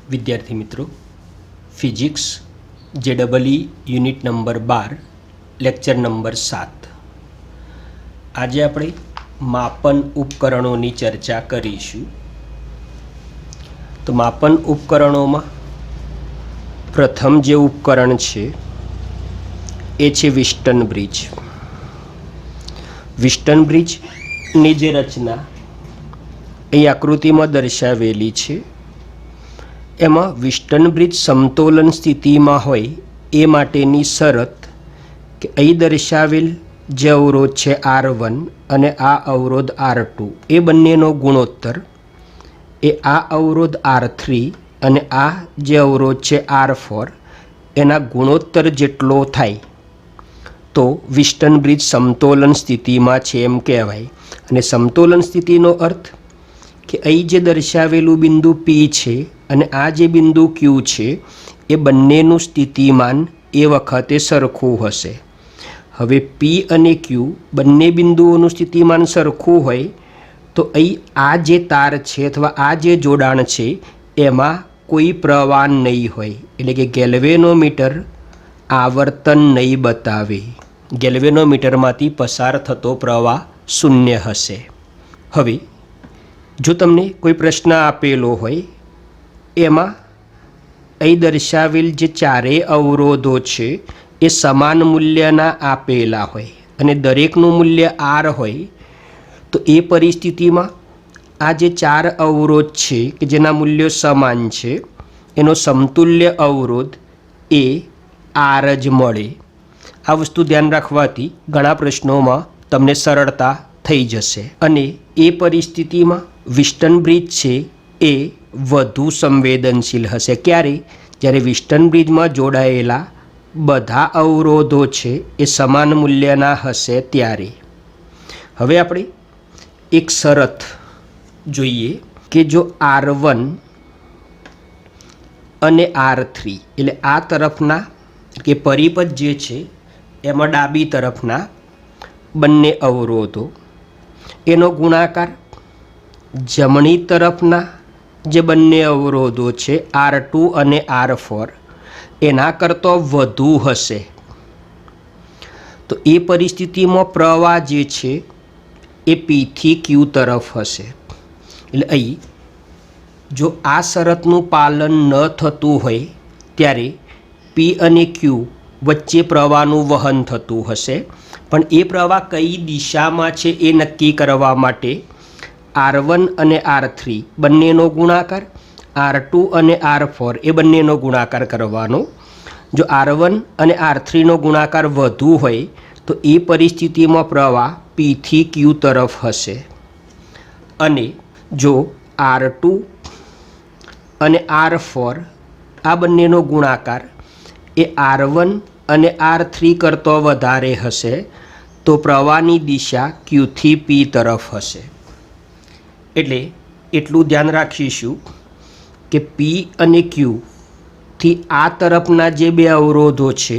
विद्यार्थी मित्रों, physics JEE unit number 12 lecture number 7 आज આપણે માપન ઉપકરણોની ચર્ચા કરીશું। તો માપન ઉપકરણોમાં પ્રથમ જે ઉપકરણ છે એ છે વિસ્ટન બ્રિજ। વિસ્ટન બ્રિજની જે રચના એ આકૃતિમાં દર્શાવેલી છે। એમાં વિસ્ટન બ્રિજ સમતોલન સ્થિતિમાં હોય એ માટેની શરત કે અહીં દર્શાવેલ જે અવરોધ છે R1 અને આ અવરોધ R2 એ બંનેનો ગુણોત્તર એ આ અવરોધ R3 અને આ જે અવરોધ છે R4 એના ગુણોત્તર જેટલો થાય તો વિસ્ટન બ્રિજ સમતોલન સ્થિતિમાં છે એમ કહેવાય। અને સમતોલન સ્થિતિનો અર્થ કે અહીં જે દર્શાવેલું બિંદુ P છે અને આ જે બિંદુ Q છે એ બંનેનું સ્થિતિમાન એ વખતે સરખું હશે। હવે P અને Q બંને બિંદુઓનું સ્થિતિમાન સરખું હોય તો અહીં આ જે તાર છે અથવા આ જે જોડાણ છે એમાં કોઈ પ્રવાહ નહીં હોય, એટલે કે ગેલ્વેનોમીટર આવર્તન નહીં બતાવે। ગેલ્વેનોમીટરમાંથી પસાર થતો પ્રવાહ શૂન્ય હશે। હવે જો તમને કોઈ પ્રશ્ન આપેલો હોય એમાં અહીં દર્શાવેલ જે ચારેય અવરોધો છે એ સમાન મૂલ્યના આપેલા હોય અને દરેકનું મૂલ્ય R હોય તો એ પરિસ્થિતિમાં આ જે ચાર અવરોધ છે કે જેના મૂલ્યો સમાન છે એનો સમતુલ્ય અવરોધ એ R જ મળે। આ વસ્તુ ध्यान રાખવાથી ઘણા પ્રશ્નોમાં તમને સરળતા થઈ જશે। અને એ પરિસ્થિતિમાં વિસ્ટન બ્રિજ છે એ વધુ સંવેદનશીલ હશે। ક્યારે? જ્યારે વિસ્ટન બ્રિજમાં જોડાયેલા બધા અવરોધો છે એ સમાન મૂલ્યના હશે ત્યારે। હવે આપણે એક શરત જોઈએ કે જો R1 અને R3 એટલે આ તરફના કે પરિપથ જે છે એમાં ડાબી તરફના બંને અવરોધો એનો ગુણાકાર જમણી તરફના જે બંને અવરોધો છે R2 અને R4 એના કરતો વધુ હશે તો એ પરિસ્થિતિમાં પ્રવાહ જે છે એ P થી Q તરફ હશે। એટલે અહીં જો આ શરતનું પાલન ન થતું હોય ત્યારે P અને Q વચ્ચે પ્રવાહનું વહન થતું હશે, પણ એ પ્રવાહ કઈ દિશામાં છે એ નક્કી કરવા માટે R1 અને R3 બંનેનો ગુણાકાર R2 અને R4 એ બંનેનો ગુણાકાર કરવાનો। જો R1 અને R3નો ગુણાકાર વધુ હોય તો એ પરિસ્થિતિમાં પ્રવાહ P થી Q તરફ હશે અને જો R2 અને R4 આ બંનેનો ગુણાકાર એ R1 અને R3 કરતો વધારે હશે તો પ્રવાહની દિશા Q થી P તરફ હશે। એટલે એટલું ध्यान રાખીશું કે P અને Q થી આ તરફના જે બે અવરોધો છે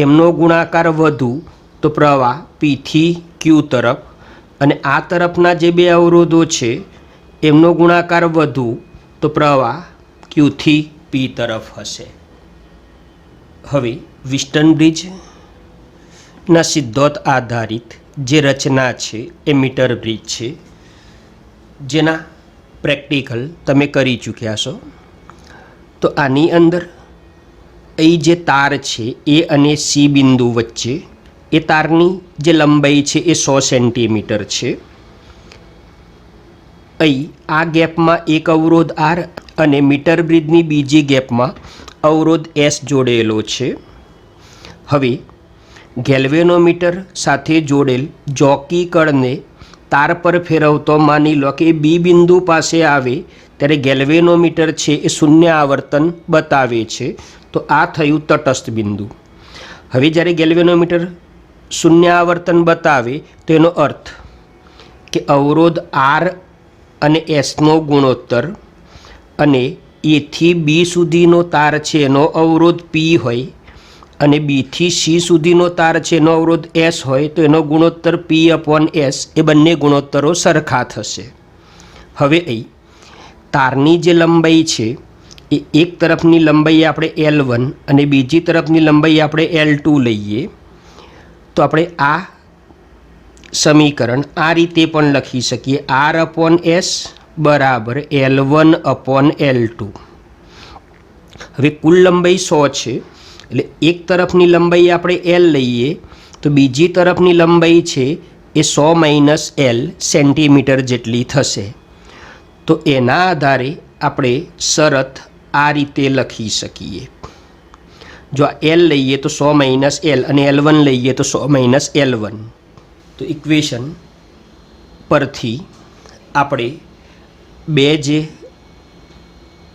એમનો ગુણાકાર વધુ તો પ્રવાહ P થી Q તરફ અને આ તરફના જે બે અવરોધો છે એમનો ગુણાકાર વધુ તો પ્રવાહ Q થી P તરફ હશે। હવે વિસ્ટન બ્રિજના સિદ્ધાંત આધારિત જે રચના છે એ મીટર બ્રિજ છે જેના પ્રેક્ટિકલ તમે કરી ચૂક્યા છો। તો આની અંદર અહીં જે તાર છે A અને C બિંદુ વચ્ચે એ તારની જે લંબાઈ છે એ 100 સેન્ટીમીટર છે। અહીં આ ગેપમાં એક અવરોધ R અને મીટર બ્રિજની બીજી ગેપમાં અવરોધ S જોડેલો છે। હવે ગેલ્વેનોમીટર સાથે જોડેલ જોકી કળને તાર પર ફેરવતો માની લો કે બી બિંદુ પાસે આવે ત્યારે ગેલ્વેનોમીટર છે એ શૂન્ય આવર્તન બતાવે છે તો આ થયું તટસ્થ બિંદુ। હવે જ્યારે ગેલ્વેનોમીટર શૂન્ય આવર્તન બતાવે તો એનો અર્થ કે અવરોધ R અને Sનો ગુણોત્તર અને એથી બી સુધીનો તાર છે એનો અવરોધ પી હોય અને બીથી સી સુધીનો તાર છે એનો અવરોધ એસ હોય તો એનો ગુણોત્તર પી અપોન એસ એ બંને ગુણોત્તરો સરખા થશે. હવે અહીં તારની જે લંબાઈ છે એ એક તરફની લંબાઈ આપણે L1 અને બીજી તરફની લંબાઈ આપણે L2 લઈએ તો આપણે આ સમીકરણ આ રીતે પણ લખી શકીએ, R અપોન એસ બરાબર L1 અપોન L2. હવે કુલ લંબાઈ 100 છે એટલે એક તરફની લંબાઈ આપણે L લઈએ તો બીજી તરફની લંબાઈ છે એ 100 - L સેન્ટીમીટર જેટલી થશે. તો એના આધારે આપણે શરત આ રીતે લખી શકીએ. જો આ L લઈએ તો 100 - L અને L1 લઈએ તો 100 - L1. તો ઇક્વેશન પરથી આપણે બે જે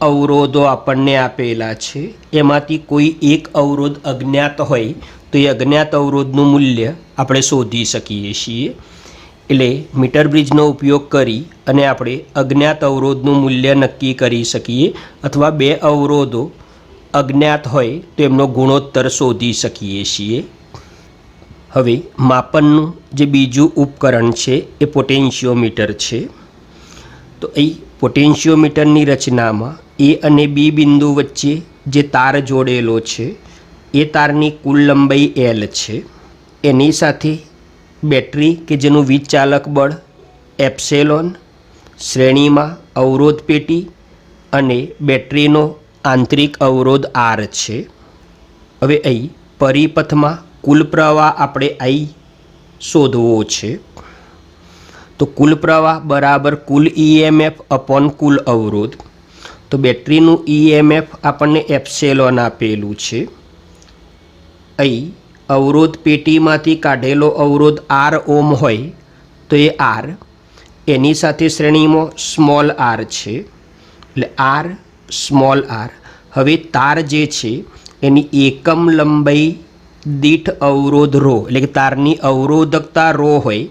અવરોધો આપણને આપેલા છે એમાંથી કોઈ એક અવરોધ અજ્ઞાત હોય તો એ અજ્ઞાત અવરોધનું મૂલ્ય આપણે શોધી શકીએ છીએ. એટલે મીટર બ્રિજનો ઉપયોગ કરી અને આપણે અજ્ઞાત અવરોધનું મૂલ્ય નક્કી કરી શકીએ અથવા બે અવરોધો અજ્ઞાત હોય તો એમનો ગુણોત્તર શોધી શકીએ છીએ. હવે માપનનું જે બીજું ઉપકરણ છે એ પોટેન્શિયોમીટર છે. તો અહીં પોટેન્શિયોમીટરની રચનામાં એ અને બી બિંદુ વચ્ચે જે તાર જોડેલો છે એ તારની કુલ લંબાઈ L છે. એની સાથે બેટરી કે જેનું વીજચાલક બળ એપ્સિલોન, શ્રેણીમાં અવરોધ પેટી અને બેટરીનો આંતરિક અવરોધ R છે. હવે અહીં પરિપથમાં કુલ પ્રવાહ આપણે I શોધવો છે. તો કુલ પ્રવાહ બરાબર કુલ EMF અપોન કુલ અવરોધ. તો બેટરીનું EMF આપણને એપ્સિલોન આપેલું છે. અહીં અવરોધ પેટીમાંથી કાઢેલો અવરોધ R ઓમ હોય તો એ R, એની સાથે શ્રેણીમાં સ્મોલ r છે એટલે R સ્મોલ r. હવે તાર જે છે એની એકમ લંબાઈ દીઠ અવરોધ રો એટલે કે તારની અવરોધકતા રો હોય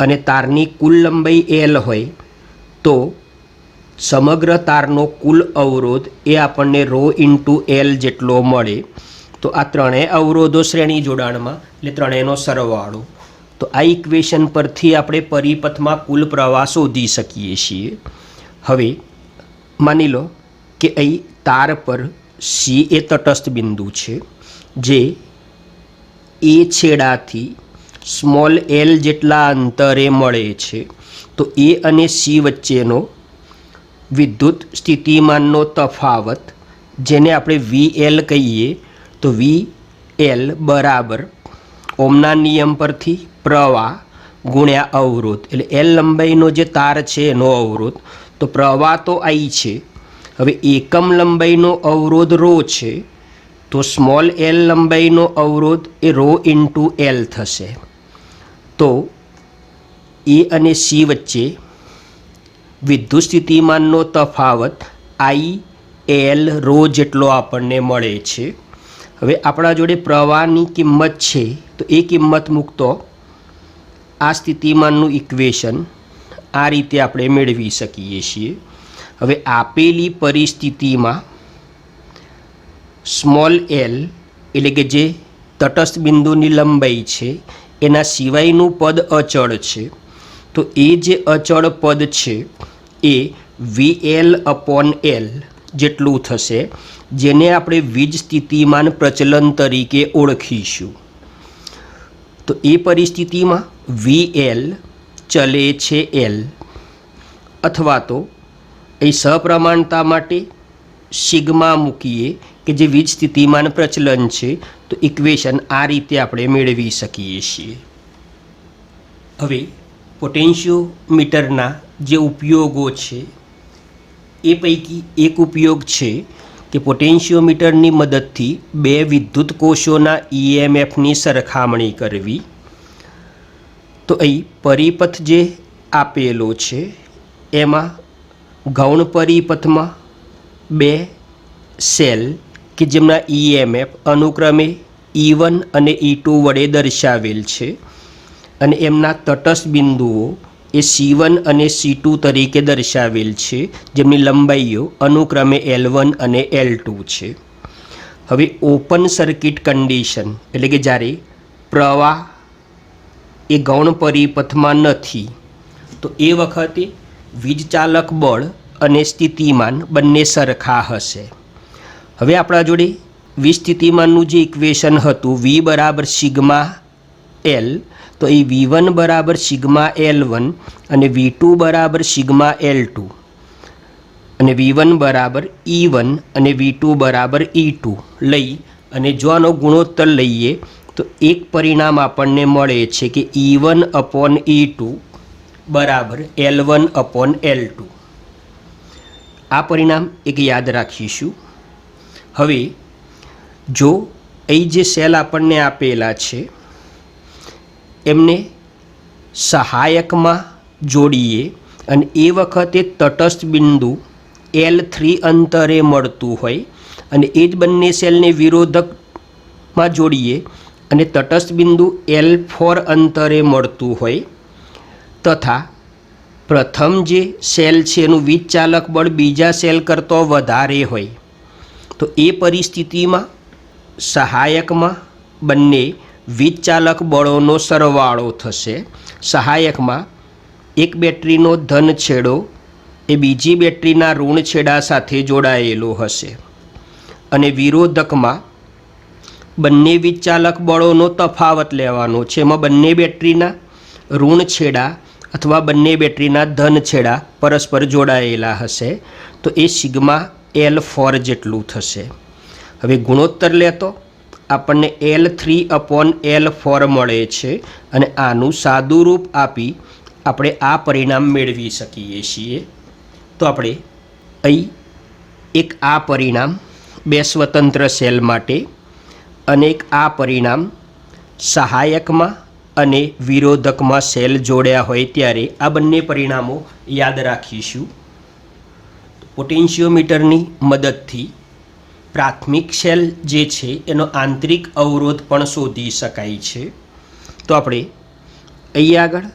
અને તારની કુલ લંબાઈ L હોય તો સમગ્ર તારનો કુલ અવરોધ એ આપણને રો ઇન્ટુ L જેટલો મળે. તો આ ત્રણેય અવરોધો શ્રેણી જોડાણમાં એટલે ત્રણેયનો સરવાળો. તો આ ઇક્વેશન પરથી આપણે પરિપથમાં કુલ પ્રવાહ શોધી શકીએ છીએ. હવે માની લો કે અહીં તાર પર C એ તટસ્થ બિંદુ છે જે એ છેડાથી સ્મોલ l જેટલા અંતરે મળે છે. તો એ અને C વચ્ચેનો વિદ્યુત સ્થિતિમાનનો તફાવત જેને આપણે VL કહીએ તો VL બરાબર ઓમના નિયમ પરથી પ્રવાહ ગુણ્યા અવરોધ એટલે L લંબાઈનો જે તાર છે એનો અવરોધ. તો પ્રવાહ તો I છે. હવે એકમ લંબાઈનો અવરોધ રો છે તો સ્મોલ l લંબાઈનો અવરોધ એ રો ઇન્ટુ L થશે. તો એ અને C વચ્ચે વિદ્યુત સ્થિતિમાનનો તફાવત IL રો જેટલો આપણને મળે છે. હવે આપણા જોડે પ્રવાહની કિંમત છે તો એ કિંમત મૂકતો આ સ્થિતિમાનનું ઇક્વેશન આ રીતે આપણે મેળવી શકીએ છીએ. હવે આપેલી પરિસ્થિતિમાં સ્મોલ l એટલે કે જે તટસ્થ બિંદુની લંબાઈ છે એના સિવાયનું પદ અચળ છે. તો એ જે અચળ પદ છે એ VL અપોન L જેટલું થશે જેને આપણે વીજ સ્થિતિમાન પ્રચલન તરીકે ઓળખીશું. તો એ પરિસ્થિતિમાં VL ચલે છે L અથવા તો એ સપ્રમાણતા માટે સિગ્મા મૂકીએ કે જે વીજ સ્થિતિમાન પ્રચલન છે તો ઇક્વેશન આ રીતે આપણે મેળવી શકીએ છીએ. હવે પોટેન્શિયોમીટરના જે ઉપયોગો છે એ પૈકી એક ઉપયોગ છે કે પોટેન્શિયોમીટરની મદદથી બે વિદ્યુત કોષોના EMFની સરખામણી કરવી. તો અહીં પરિપથ જે આપેલો છે એમાં ગૌણ પરિપથમાં બે સેલ કે જેમના EMF અનુક્રમે E1 અને E2 વડે દર્શાવેલ છે અને એમના તટસ્થ બિંદુઓ એ C1 અને C2 તરીકે દર્શાવેલ છે, જેમની લંબાઈઓ અનુક્રમે L1 અને L2 છે. હવે ઓપન સર્કિટ કન્ડિશન એટલે કે જ્યારે પ્રવાહ એ ગૌણ પરિપથમાં નથી, તો એ વખતે વીજચાલક બળ અને સ્થિતિમાન બંને સરખા હશે. હવે આપણા જોડે વીજ સ્થિતિમાનનું જે ઇક્વેશન હતું V બરાબર સિગ્મા L, તો એ V1 બરાબર સિગ્મા L1 અને V2 બરાબર સિગ્મા L2 અને V1 બરાબર E1 અને V2 બરાબર E2 લઈ અને જો આનો ગુણોત્તર લઈએ તો એક પરિણામ આપણને મળે છે કે E1 અપોન E2 બરાબર L1 અપોન L2. આ પરિણામ એક યાદ રાખીશું. હવે જો અહીં જે સેલ આપણને આપેલા છે એમને સહાયકમાં જોડીએ અને એ વખતે તટસ્થ બિંદુ L3 અંતરે મળતું હોય અને એ જ બંને સેલને વિરોધકમાં જોડીએ અને તટસ્થ બિંદુ L4 અંતરે મળતું હોય તથા પ્રથમ જે સેલ છે એનું વીજચાલક બળ બીજા સેલ કરતાં વધારે હોય, તો એ પરિસ્થિતિમાં સહાયકમાં બંને વીજચાલક બળોનો સરવાળો થશે. સહાયકમાં એક બેટરીનો ધન છેડો એ બીજી બેટરીના ઋણ છેડા સાથે જોડાયેલો હશે અને વિરોધકમાં બંને વીજચાલક બળોનો તફાવત લેવાનો છે. એમાં બંને બેટરીના ઋણ છેડા અથવા બંને બેટરીના ધન છેડા પરસ્પર જોડાયેલા હશે, તો એ સિગ્મા L4 જેટલું થશે. હવે ગુણોત્તર લેતો આપણને L3 અપોન L4 મળે છે અને આનું સાદું રૂપ આપી આપણે આ પરિણામ મેળવી શકીએ છીએ. તો આપણે અહીં એક આ પરિણામ બે સ્વતંત્ર સેલ માટે અને એક આ પરિણામ સહાયકમાં અને વિરોધકમાં સેલ જોડ્યા હોય ત્યારે આ બંને પરિણામો યાદ રાખીશું. પોટેન્શિયોમીટરની મદદથી પ્રાથમિક સેલ જે છે એનો આંતરિક અવરોધ પણ શોધી શકાય છે. તો આપણે અહીં આગળ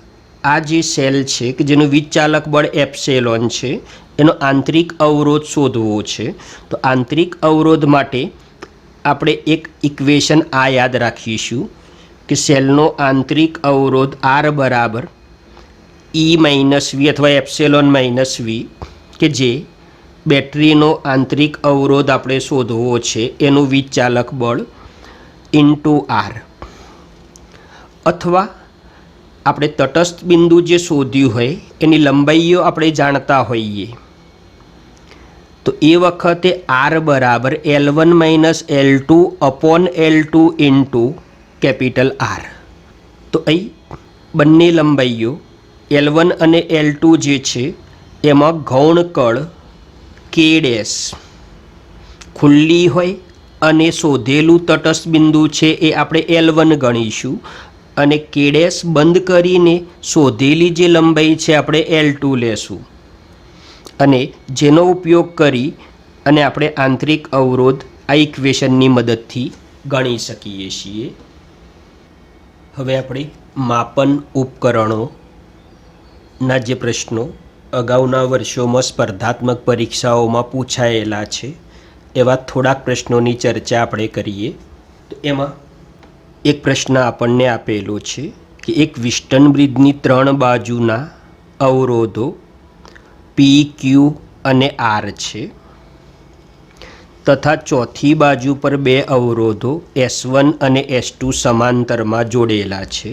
આ જે સેલ છે કે જેનું વીજચાલક બળ એપ્સિલોન છે એનો આંતરિક અવરોધ શોધવો છે. તો આંતરિક અવરોધ માટે આપણે એક ઇક્વેશન આ યાદ રાખીશું કે સેલનો આંતરિક અવરોધ R બરાબર E માઇનસ V અથવા એપ્સિલોન માઇનસ V, કે જે બેટરીનો આંતરિક અવરોધ આપણે શોધવો છે એનું વીજચાલક બળ ઇન્ટુ R, અથવા આપણે તટસ્થ બિંદુ જે શોધ્યું હોય એની લંબાઈઓ આપણે જાણતા હોઈએ તો એ વખતે R બરાબર L1 minus L2 upon L2 into capital R. તો અહીં બંને લંબાઈઓ L1 અને L2 જે છે એમાં ગૌણ કળ K ડેશ ખુલ્લી હોય અને શોધેલું તટસ્થ બિંદુ છે એ આપણે L1 ગણીશું અને K ડેશ બંધ કરીને શોધેલી જે લંબાઈ છે આપણે L2 લેશું અને જેનો ઉપયોગ કરી અને આપણે આંતરિક અવરોધ આ ઇક્વેશનની મદદથી ગણી શકીએ છીએ. હવે આપણે માપન ઉપકરણોના જે પ્રશ્નો અગાઉના વર્ષોમાં સ્પર્ધાત્મક પરીક્ષાઓમાં પૂછાયેલા છે એવા થોડાક પ્રશ્નોની ચર્ચા આપણે કરીએ. તો એમાં એક પ્રશ્ન આપણને આપેલો છે કે એક વિસ્ટન બ્રિજની 3 બાજુના અવરોધો P, Q અને R છે તથા ચોથી બાજુ પર 2 અવરોધો S1 અને S2 સમાંતરમાં જોડેલા છે.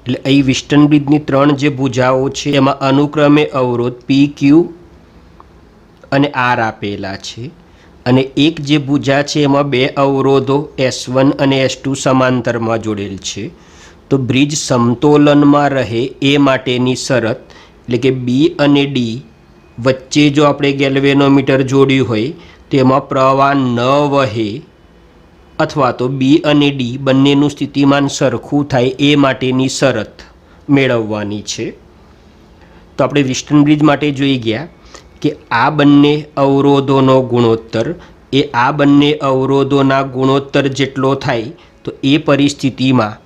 એટલે અહીં વિસ્ટન બ્રિજની 3 જે ભુજાઓ છે એમાં અનુક્રમે અવરોધ P, Q અને R આપેલા છે અને એક જે ભુજા છે એમાં 2 અવરોધો S1 અને S2 સમાંતરમાં જોડેલ છે. તો બ્રિજ સમતોલનમાં રહે એ માટેની શરત એટલે કે B અને D વચ્ચે જો આપણે ગેલ્વેનોમીટર જોડ્યું હોય તેમાં પ્રવાહ ન વહે અથવા તો B અને D બંનેનું સ્થિતિમાન સરખું થાય એ માટેની શરત મેળવવાની છે. તો આપણે વિસ્ટન બ્રિજ માટે જોઈ ગયા કે આ બંને અવરોધોનો ગુણોત્તર એ આ બંને અવરોધોના ગુણોત્તર જેટલો થાય, તો એ પરિસ્થિતિમાં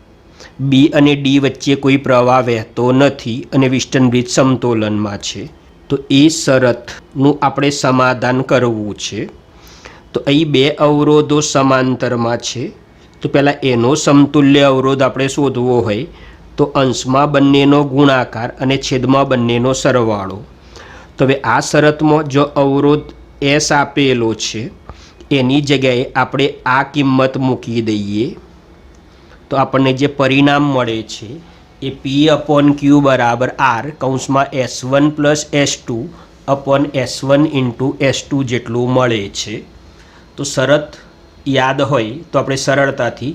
બી અને ડી વચ્ચે કોઈ પ્રવાહ વહેતો નથી અને વિસ્ટન બ્રિજ સમતોલનમાં છે. તો એ શરતનું આપણે સમાધાન કરવું છે. તો અહીં બે અવરોધો સમાંતરમાં છે. તો પહેલાં એનો સમતુલ્ય અવરોધ આપણે શોધવો હોય તો અંશમાં બંનેનો ગુણાકાર અને છેદમાં બંનેનો સરવાળો. તો હવે આ શરતમાં જો અવરોધ એસ આપેલો છે એની જગ્યાએ આપણે આ કિંમત મૂકી દઈએ તો આપણને જે પરિણામ મળે છે એ P/Q બરાબર R કૌંસમાં S1 + S2 upon S1 × S2 જેટલું મળે છે. તો શરત યાદ હોય તો આપણે સરળતાથી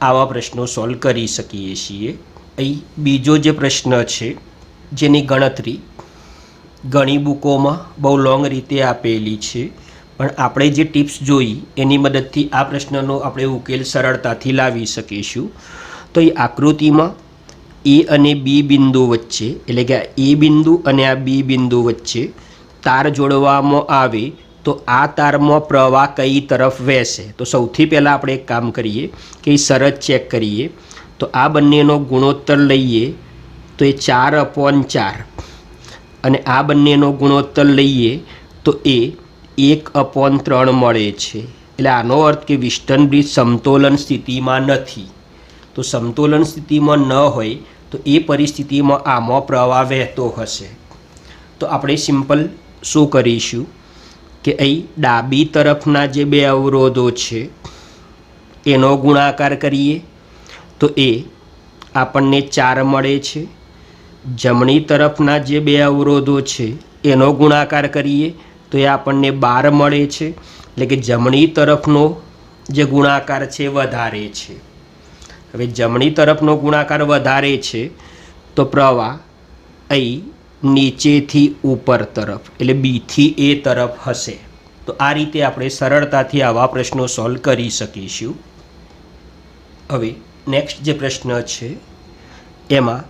આવા પ્રશ્નો સોલ્વ કરી શકીએ છીએ. અહીં બીજો જે પ્રશ્ન છે જેની ગણતરી ઘણી બુકોમાં બહુ લોંગ રીતે આપેલી છે, પણ આપણે જે ટિપ્સ જોઈ એની મદદથી આ પ્રશ્નનો આપણે ઉકેલ સરળતાથી લાવી શકીશું. તો એ આકૃતિમાં એ અને બી બિંદુ વચ્ચે એટલે કે એ બિંદુ અને આ બી બિંદુ વચ્ચે તાર જોડવામાં આવે તો આ તારમાં પ્રવાહ કઈ તરફ વહેશે. તો સૌથી પહેલાં આપણે એક કામ કરીએ કે એ શરત ચેક કરીએ. તો આ બંનેનો ગુણોત્તર લઈએ તો એ 4/4 અને આ બંનેનો ગુણોત્તર લઈએ તો એ 1/3 મળે છે. એટલે આનો અર્થ કે વિસ્ટન બ્રિજ સમતોલન સ્થિતિમાં નથી. તો સમતોલન સ્થિતિમાં ન હોય તો એ પરિસ્થિતિમાં આમાં પ્રવાહ વહેતો હશે. તો આપણે સિમ્પલ શું કરીશું કે અહીં ડાબી તરફના જે બે અવરોધો છે એનો ગુણાકાર કરીએ તો એ આપણને 4 મળે છે. જમણી તરફના જે બે અવરોધો છે એનો ગુણાકાર કરીએ તો એ આપણને 12 મળે છે. એટલે કે જમણી તરફનો જે ગુણાકાર છે વધારે છે. હવે જમણી તરફનો ગુણાકાર વધારે છે તો પ્રવાહ અહીં નીચેથી ઉપર તરફ એટલે બીથી એ તરફ હશે. તો આ રીતે આપણે સરળતાથી આવા પ્રશ્નો સોલ્વ કરી શકીશું. હવે નેક્સ્ટ જે પ્રશ્ન છે એમાં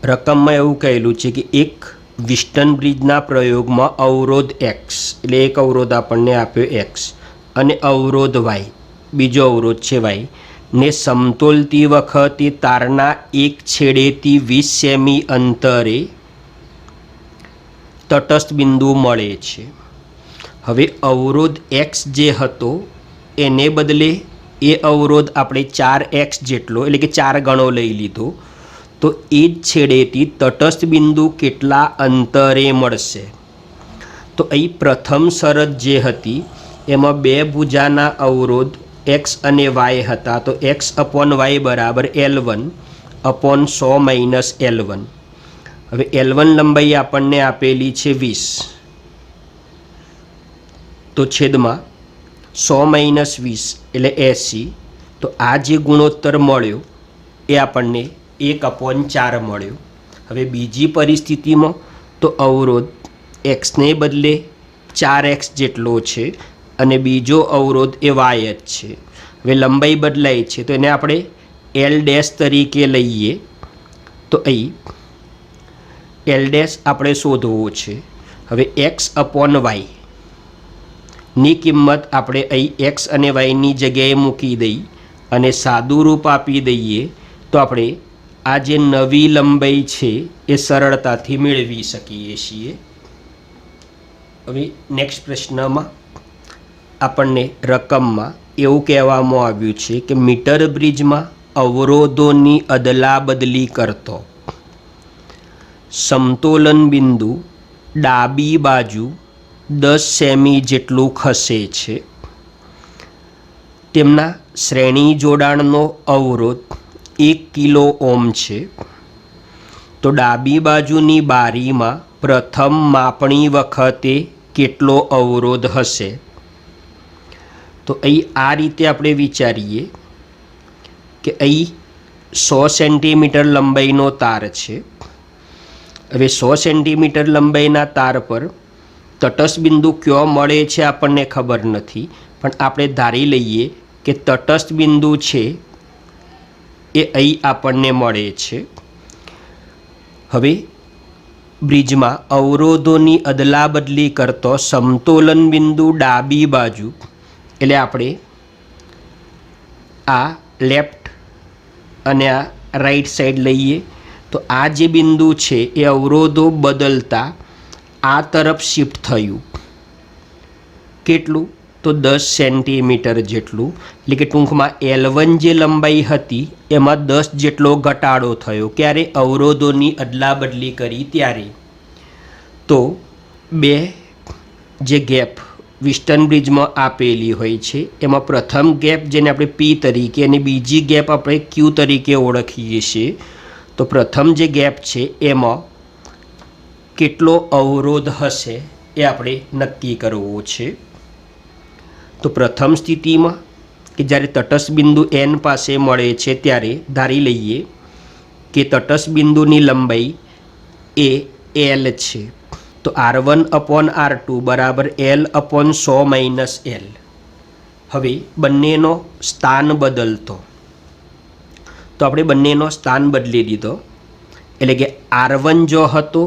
રકમમાં એવું કહેલું છે કે એક વિસ્ટન બ્રિજના પ્રયોગમાં અવરોધ એક્સ એટલે એક અવરોધ આપણને આપ્યો એક્સ અને અવરોધ વાય બીજો અવરોધ છે વાય ને સમતોલતી વખતે તારના એક છેડેથી 20 સેમી અંતરે તટસ્થ બિંદુ મળે છે. હવે અવરોધ એક્સ જે હતો એને બદલે એ અવરોધ આપણે 4x જેટલો એટલે કે 4 ગણો લઈ લીધો. તો એ જ છેડેથી તટસ્થ બિંદુ કેટલા અંતરે મળશે. તો અહીં પ્રથમ શરત જે હતી એમાં બે ભુજાના અવરોધ એક્સ અને વાય હતા. તો x/y બરાબર L1 અપોન 100 - L1. હવે L1 લંબાઈ આપણને આપેલી છે 20 તો છેદમાં 100 - 20 એટલે 80. તો આ જે ગુણોત્તર મળ્યો એ આપણને 1/4 મળ્યો. હવે બીજી પરિસ્થિતિમાં તો અવરોધ એક્સને બદલે 4x જેટલો છે અને બીજો અવરોધ એ વાય જ છે. હવે લંબાઈ બદલાય છે તો એને આપણે L' તરીકે લઈએ. તો અહીં L' આપણે શોધવો છે. હવે x/y ની કિંમત આપણે અહીં x અને yની જગ્યાએ મૂકી દઈ અને સાદું રૂપ આપી દઈએ તો આપણે આ જે નવી લંબાઈ છે એ સરળતાથી મેળવી શકીએ છીએ. હવે નેક્સ્ટ પ્રશ્નમાં આપણને રકમમાં એવું કહેવામાં આવ્યું છે કે મીટર બ્રિજમાં અવરોધોની અદલા બદલી કરતો સમતોલન બિંદુ ડાબી બાજુ 10 સેમી જેટલું ખસે છે. તેમના શ્રેણી જોડાણનો અવરોધ 1 કિલો ઓહ્મ છે. તો ડાબી બાજુની બારીમાં પ્રથમ માપણી વખતે કેટલો અવરોધ હશે. તો અહીં આ રીતે આપણે વિચારીએ કે અહીં 100 સેન્ટીમીટર લંબાઈનો તાર છે. હવે 100 સેન્ટીમીટર લંબાઈના તાર પર તટસ્થ બિંદુ કયો મળે છે આપણને ખબર નથી, પણ આપણે ધારી લઈએ કે તટસ્થ બિંદુ છે એ અહીં આપણને મળે છે. હવે બ્રિજમાં અવરોધોની અદલા બદલી કરતો સમતોલન બિંદુ ડાબી બાજુ એટલે આપણે આ લેફ્ટ અને આ રાઈટ સાઈડ લઈએ તો આ જે બિંદુ છે એ અવરોધો બદલતા આ તરફ શિફ્ટ થયું. કેટલું? તો 10 સેન્ટીમીટર જેટલું. એટલે કે ટૂંકમાં L1 જે લંબાઈ હતી એમાં 10 જેટલો ઘટાડો થયો. ક્યારે? અવરોધોની અદલાબદલી કરી ત્યારે. તો બે જે ગેપ વિસ્ટન બ્રિજમાં આપેલી હોય છે એમાં પ્રથમ ગેપ જેને આપણે P તરીકે અને બીજી ગેપ આપણે Q તરીકે ઓળખીએ છીએ. તો પ્રથમ જે ગેપ છે એમાં કેટલો અવરોધ હશે એ આપણે નક્કી કરવો છે. તો પ્રથમ સ્થિતિમાં કે જ્યારે તટસ્થ બિંદુ N પાસે મળે છે ત્યારે ધારી લઈએ કે તટસ્થ બિંદુની લંબાઈ એ L છે. તો R1/R2 બરાબર L/100 - L. હવે બંનેનો સ્થાન બદલતો તો આપણે બંનેનો સ્થાન બદલી દીધો. એટલે કે R1 જો હતો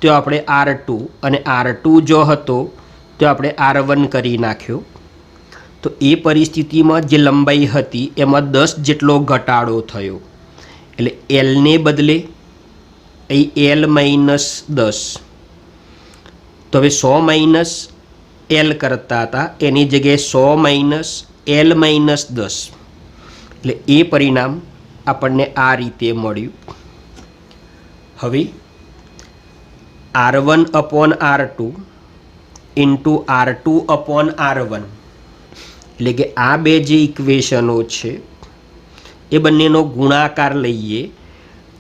તો આપણે R2 અને R2 જો હતો તો આપણે R1 કરી નાખ્યો. તો એ પરિસ્થિતિમાં જે લંબાઈ હતી એમાં 10 જેટલો ઘટાડો થયો. એટલે Lને બદલે અહીં L-10. તો હવે 100 - L કરતા હતા એની જગ્યાએ 100 - L-10. એટલે એ પરિણામ આપણને આ રીતે મળ્યું. હવે R1/R2 ઇન્ટુ R2/R1 એટલે કે આ બે જે ઇક્વેશનો છે એ બંનેનો ગુણાકાર લઈએ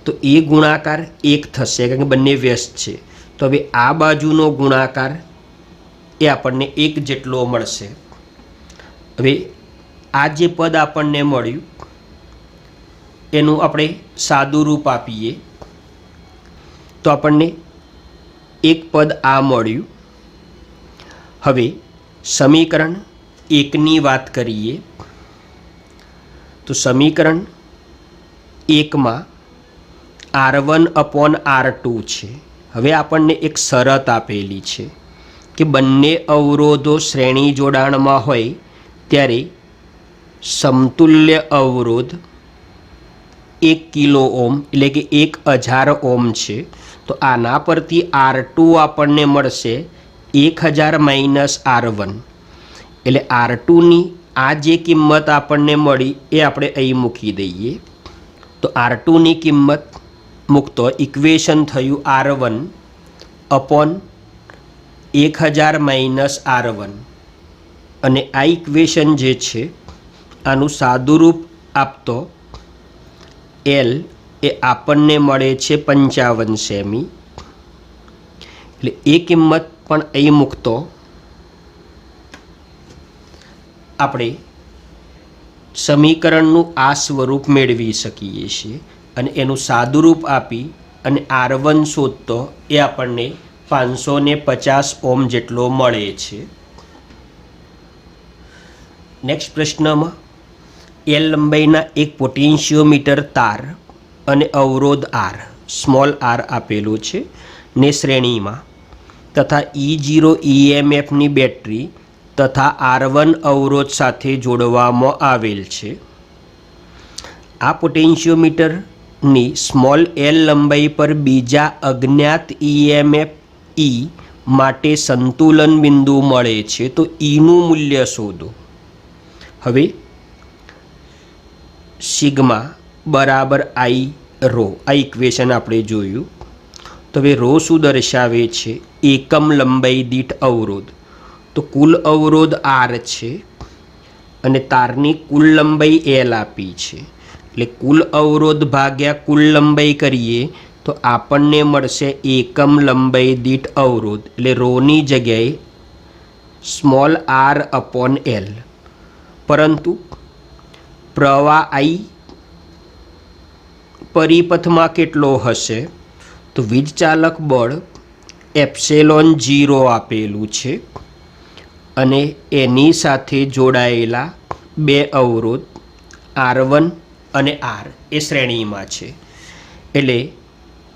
તો એ ગુણાકાર 1 થશે કારણ કે બંને વ્યસ્ત છે. તો હવે આ બાજુનો ગુણાકાર એ આપણને 1 જેટલો મળશે. હવે આ જે પદ આપણને મળ્યું એનું આપણે સાદું રૂપ આપીએ તો આપણને એક પદ આ મળ્યું. હવે સમીકરણ 1ની વાત કરીએ તો સમીકરણ 1માં R1/R2 છે. હવે આપણને એક શરત આપેલી છે કે બંને અવરોધો શ્રેણી જોડાણમાં હોય ત્યારે સમતુલ્ય અવરોધ 1 કિલો ઓમ એટલે કે 1000 ઓમ છે. તો આના પરથી R2 આપણને મળશે 1000 - R1. એટલે R2ની આ જે કિંમત આપણને મળી એ આપણે અહીં મૂકી દઈએ. તો R2ની કિંમત મૂકતો ઇક્વેશન થયું R1/1000 - R1. અને આ ઇક્વેશન જે છે આનું સાદુરૂપ આપતો L એ આપણને મળે છે 55 સેમી. એટલે એ કિંમત પણ અહીં મૂકતો આપણે સમીકરણનું આ સ્વરૂપ મેળવી શકીએ છીએ. અને એનું સાદુરૂપ આપી અને R1 શોધતો એ આપણને 550 ઓમ જેટલો મળે છે. નેક્સ્ટ પ્રશ્નમાં L લંબાઈના એક પોટેન્શિયોમીટર તાર અને અવરોધ R સ્મોલ r આપેલું છે ને શ્રેણીમાં તથા E0 EMFની બેટરી તથા R1 અવરોધ સાથે જોડવામાં આવેલ છે. આ પોટેન્શિયોમીટરની સ્મોલ l લંબાઈ પર બીજા અજ્ઞાત EMF E માટે સંતુલન બિંદુ મળે છે. તો Eનું મૂલ્ય શોધો. હવે સિગ્મા બરાબર I રો આ ઇક્વેશન આપણે જોયું. તો હવે રો શું દર્શાવે છે? એકમ લંબાઈ દીઠ અવરોધ. તો કુલ અવરોધ R છે અને તારની કુલ લંબાઈ L આપી છે. એટલે કુલ અવરોધ ભાગ્યા કુલ લંબાઈ કરીએ તો આપણને મળશે એકમ લંબાઈ દીઠ અવરોધ. એટલે રોની જગ્યાએ સ્મોલ r/L. પરંતુ પ્રવાહ I પરિપથમાં કેટલો હશે? તો વીજચાલક બળ ε0 આપેલું છે અને એની સાથે જોડાયેલા બે અવરોધ R1 અને R એ શ્રેણીમાં છે. એટલે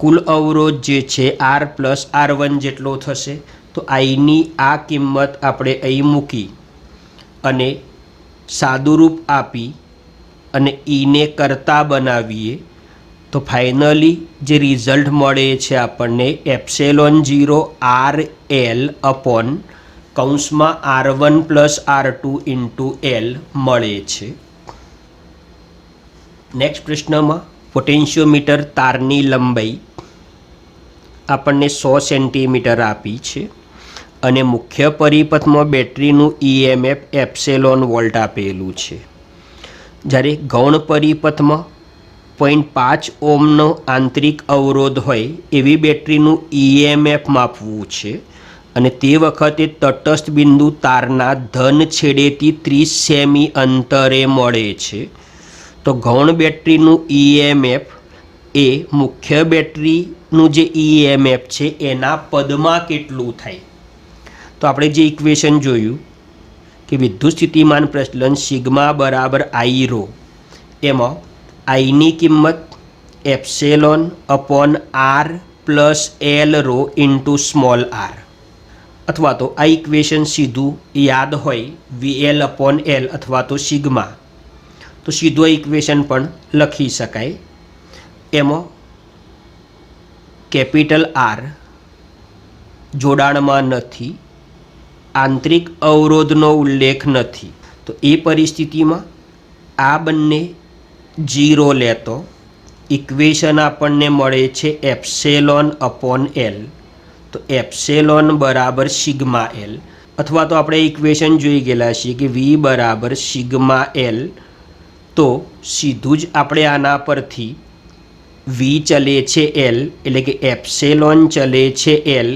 કુલ અવરોધ જે છે R+R1 જેટલો થશે. તો Iની આ કિંમત આપણે અહીં મૂકી અને સાદુરૂપ આપી અને Eને કરતા બનાવીએ તો ફાઇનલી જે રિઝલ્ટ મળે છે આપણને ε0 RL અપોન કૌંસમાં R1 plus R2 into L મળે છે. નેક્સ્ટ પ્રશ્નમાં પોટેન્શિયોમીટર તારની લંબાઈ આપણને 100 સેન્ટીમીટર આપી છે અને મુખ્ય પરિપથમાં બેટરીનું EMF એપ્સિલોન વોલ્ટ આપેલું છે. જ્યારે ગૌણ પરિપથમાં 0.5 ઓહ્મનો આંતરિક અવરોધ હોય એવી બેટરીનું EMF માપવું છે અને તે વખતે તટસ્થ બિંદુ તારના ધન છેડેથી 30 સેમી અંતરે મળે છે. તો ગૌણ બેટરીનું EMF એ મુખ્ય બેટરીનું જે EMF છે એના પદમાં કેટલું થાય? તો આપણે જે ઇક્વેશન જોયું કે વિદ્યુત સ્થિતિમાન પ્રચલન સિગ્મા બરાબર I રો, એમાં આઈની કિંમત epsilon upon R plus L rho into small r, અથવા તો આ ઇક્વેશન સીધું યાદ હોય VL અપોન L અથવા તો સિગ્મા, તો સીધું આ ઇક્વેશન પણ લખી શકાય. એમાં કેપિટલ R જોડાણમાં નથી, આંતરિક અવરોધનો ઉલ્લેખ નથી. તો એ પરિસ્થિતિમાં આ બંને 0 લેતો ઇક્વેશન આપણને મળે છે એપ્સિલોન અપોન L. તો એપ્સિલોન બરાબર સિગ્મા L, અથવા તો આપણે ઇક્વેશન જોઈ ગયેલા છીએ કે V બરાબર સિગ્મા L. તો સીધું જ આપણે આના પરથી V ચલે છે L એટલે કે એપ્સિલોન ચલે છે L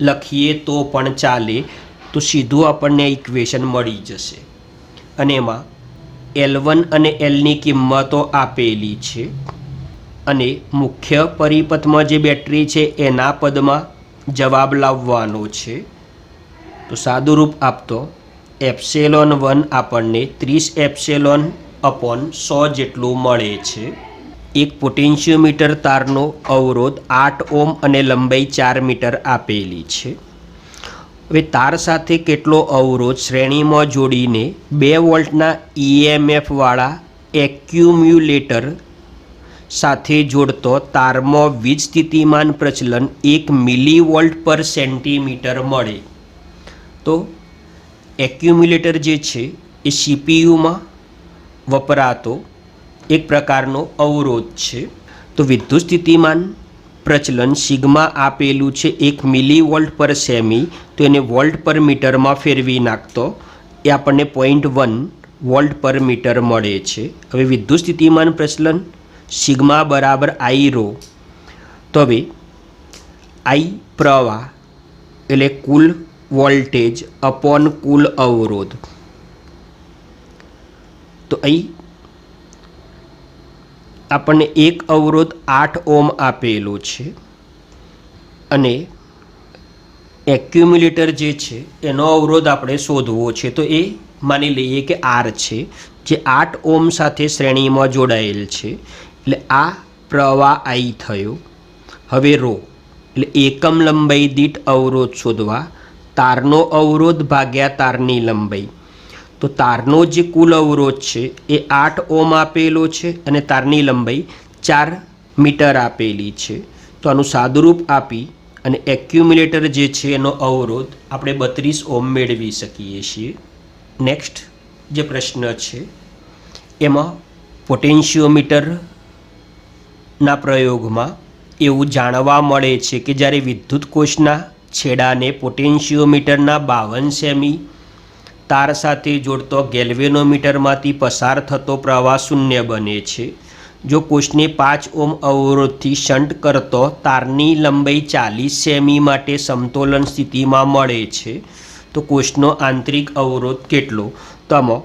લખીએ તો પણ ચાલે. તો સીધું આપણને ઇક્વેશન મળી જશે અને એમાં L1 અને Lની કિંમતો આપેલી છે અને મુખ્ય પરિપથમાં જે બેટરી છે એના પદમાં જવાબ લાવવાનો છે. તો સાદુરૂપ આપતો એપ્સિલોન 1 આપણને 30 એપ્સિલોન અપોન 100 જેટલું મળે છે. એક પોટેન્શિયોમીટર તારનો અવરોધ 8 ઓહ્મ અને લંબાઈ 4 મીટર આપેલી છે. હવે તાર સાથે કેટલો અવરોધ શ્રેણીમાં જોડીને 2 વોલ્ટના EMF વાળા એક્યુમ્યુલેટર સાથે જોડતો તારમાં વીજ સ્થિતિમાન પ્રચલન 1 મિલીવોલ્ટ પર સેન્ટીમીટર મળે? તો એક્યુમ્યુલેટર જે છે એ CPUમાં વપરાતો એક પ્રકારનો અવરોધ છે. તો વિદ્યુત સ્થિતિમાન પ્રચલન સિગ્મા આપેલું છે 1 મિલીવોલ્ટ પર સેમી, તો એને વોલ્ટ પર મીટરમાં ફેરવી નાખતો એ આપણને 0.1 વોલ્ટ પર મીટર મળે છે. હવે વિદ્યુત સ્થિતિમાન પ્રચલન સિગ્મા બરાબર I રો, તો હવે I પ્રવાહ એટલે કુલ વોલ્ટેજ અપોન કુલ અવરોધ. તો અહીં આપણને એક અવરોધ 8 ઓહ્મ આપેલો છે અને એક્યુમ્યુલેટર જે છે એનો અવરોધ આપણે શોધવો છે. તો એ માની લઈએ કે R છે જે 8 ઓહ્મ સાથે શ્રેણીમાં જોડાયેલ છે. એટલે આ પ્રવાહ I થયો. હવે રો એટલે એકમ લંબાઈ દીઠ અવરોધ શોધવા તારનો અવરોધ ભાગ્યા તારની લંબાઈ. તો તારનો જે કુલ અવરોધ છે એ 8 ઓહ્મ આપેલો છે અને તારની લંબાઈ 4 મીટર આપેલી છે. તો આનું સાદુરૂપ આપી અને એક્યુમ્યુલેટર જે છે એનો અવરોધ આપણે 32 ઓહ્મ મેળવી શકીએ છીએ. નેક્સ્ટ જે પ્રશ્ન છે એમાં પોટેન્શિયોમીટરના પ્રયોગમાં એવું જાણવા મળે છે કે જ્યારે વિદ્યુત કોષના છેડાને પોટેન્શિયોમીટરના 52 સેમી તાર સાથે જોડતો ગેલ્વેનોમીટરમાંથી પસાર થતો પ્રવાહ શૂન્ય બને છે. જો કોષને 5 ઓહ્મ અવરોધથી શન્ટ કરતો તારની લંબાઈ 40 સેમી માટે સમતોલન સ્થિતિમાં મળે છે, તો કોષનો આંતરિક અવરોધ કેટલો? તો આમાં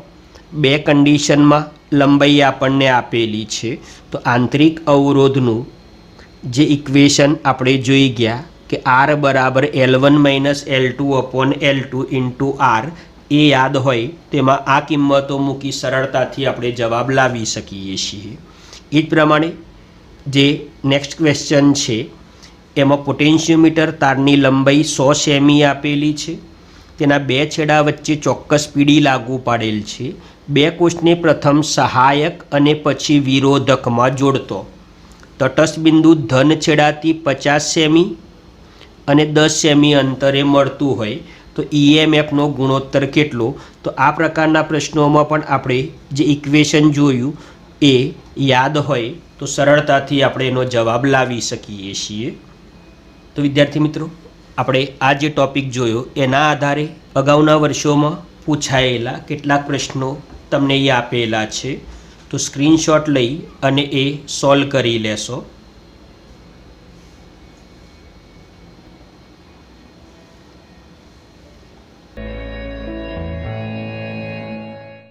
2 કન્ડિશનમાં લંબાઈ આપણને આપેલી છે. તો આંતરિક અવરોધનું જે ઇક્વેશન આપણે જોઈ ગયા કે R બરાબર L1 minus L2 upon L2 into R એ યાદ હોય તેમાં આ કિંમતો મૂકી સરળતાથી આપણે જવાબ લાવી શકીએ છીએ. એ જ પ્રમાણે જે નેક્સ્ટ ક્વેશ્ચન છે એમાં પોટેન્શિયોમીટર તારની લંબાઈ 100 સેમી આપેલી છે. તેના 2 છેડા વચ્ચે ચોક્કસ પીડી લાગુ પાડેલ છે. 2 કોષને પ્રથમ સહાયક અને પછી વિરોધકમાં જોડતો તટસ્થ બિંદુ ધન છેડાથી 50 સેમી અને 10 સેમી અંતરે મળતું હોય તો EMFનો ગુણોત્તર કેટલો? તો આ પ્રકારના પ્રશ્નોમાં પણ આપણે જે ઇક્વેશન જોયું એ યાદ હોય તો સરળતાથી આપણે એનો જવાબ લાવી શકીએ છીએ. તો વિદ્યાર્થી મિત્રો, આપણે આ જે ટૉપિક જોયો એના આધારે અગાઉના વર્ષોમાં પૂછાયેલા કેટલાક પ્રશ્નો તમને એ આપેલા છે, તો સ્ક્રીનશોટ લઈ અને એ સોલ્વ કરી લેશો.